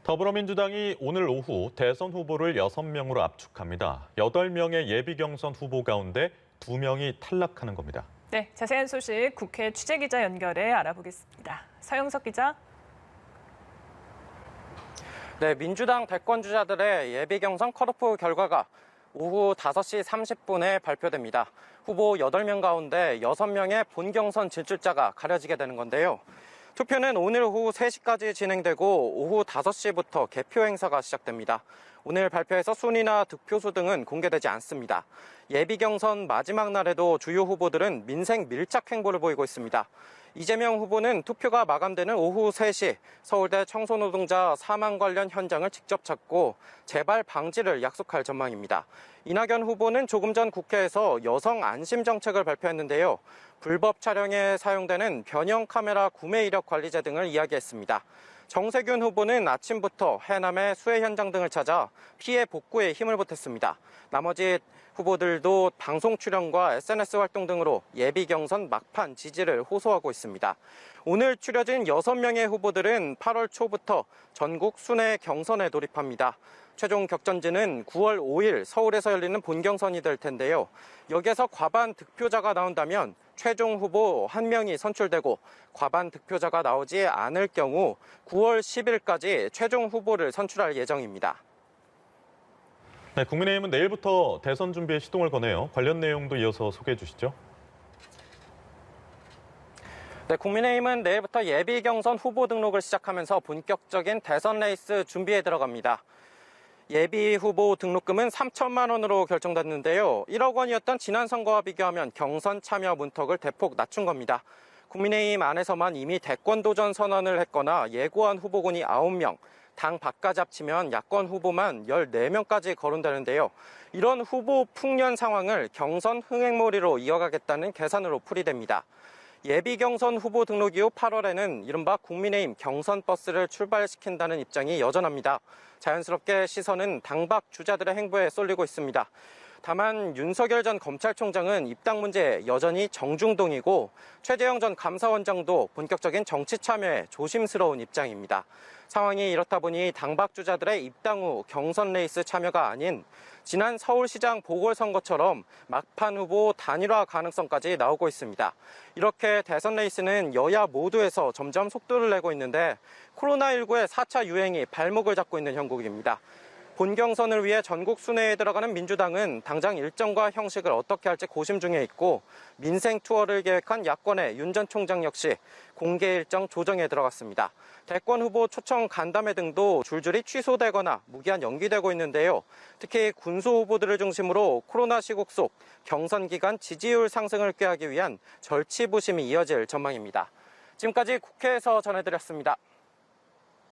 더불어민주당이 오늘 오후 대선 후보를 6명으로 압축합니다. 8명의 예비 경선 후보 가운데 2명이 탈락하는 겁니다. 네, 자세한 소식 국회 취재기자 연결해 알아보겠습니다. 서영석 기자. 네, 민주당 대권 주자들의 예비 경선 컷오프 결과가 오후 5시 30분에 발표됩니다. 후보 8명 가운데 6명의 본경선 진출자가 가려지게 되는 건데요. 투표는 오늘 오후 3시까지 진행되고 오후 5시부터 개표 행사가 시작됩니다. 오늘 발표해서 순위나 득표수 등은 공개되지 않습니다. 예비 경선 마지막 날에도 주요 후보들은 민생 밀착 행보를 보이고 있습니다. 이재명 후보는 투표가 마감되는 오후 3시 서울대 청소노동자 사망 관련 현장을 직접 찾고 재발 방지를 약속할 전망입니다. 이낙연 후보는 조금 전 국회에서 여성 안심 정책을 발표했는데요. 불법 촬영에 사용되는 변형 카메라 구매 이력 관리제 등을 이야기했습니다. 정세균 후보는 아침부터 해남의 수해 현장 등을 찾아 피해 복구에 힘을 보탰습니다. 나머지 후보들도 방송 출연과 SNS 활동 등으로 예비 경선 막판 지지를 호소하고 있습니다. 오늘 추려진 6명의 후보들은 8월 초부터 전국 순회 경선에 돌입합니다. 최종 격전지는 9월 5일 서울에서 열리는 본경선이 될 텐데요. 여기에서 과반 득표자가 나온다면 최종 후보 1명이 선출되고 과반 득표자가 나오지 않을 경우 9월 10일까지 최종 후보를 선출할 예정입니다. 네, 국민의힘은 내일부터 대선 준비에 시동을 거네요. 관련 내용도 이어서 소개해 주시죠. 네, 국민의힘은 내일부터 예비 경선 후보 등록을 시작하면서 본격적인 대선 레이스 준비에 들어갑니다. 예비 후보 등록금은 3천만 원으로 결정됐는데요. 1억 원이었던 지난 선거와 비교하면 경선 참여 문턱을 대폭 낮춘 겁니다. 국민의힘 안에서만 이미 대권 도전 선언을 했거나 예고한 후보군이 9명, 당 밖까지 합치면 야권 후보만 14명까지 거론되는데요. 이런 후보 풍년 상황을 경선 흥행몰이로 이어가겠다는 계산으로 풀이됩니다. 예비 경선 후보 등록 이후 8월에는 이른바 국민의힘 경선 버스를 출발시킨다는 입장이 여전합니다. 자연스럽게 시선은 당박 주자들의 행보에 쏠리고 있습니다. 다만 윤석열 전 검찰총장은 입당 문제에 여전히 정중동이고 최재형 전 감사원장도 본격적인 정치 참여에 조심스러운 입장입니다. 상황이 이렇다 보니 당박 주자들의 입당 후 경선 레이스 참여가 아닌 지난 서울시장 보궐선거처럼 막판 후보 단일화 가능성까지 나오고 있습니다. 이렇게 대선 레이스는 여야 모두에서 점점 속도를 내고 있는데 코로나19의 4차 유행이 발목을 잡고 있는 형국입니다. 본경선을 위해 전국 순회에 들어가는 민주당은 당장 일정과 형식을 어떻게 할지 고심 중에 있고 민생 투어를 계획한 야권의 윤 전 총장 역시 공개 일정 조정에 들어갔습니다. 대권 후보 초청 간담회 등도 줄줄이 취소되거나 무기한 연기되고 있는데요. 특히 군소 후보들을 중심으로 코로나 시국 속 경선 기간 지지율 상승을 꾀하기 위한 절치부심이 이어질 전망입니다. 지금까지 국회에서 전해드렸습니다.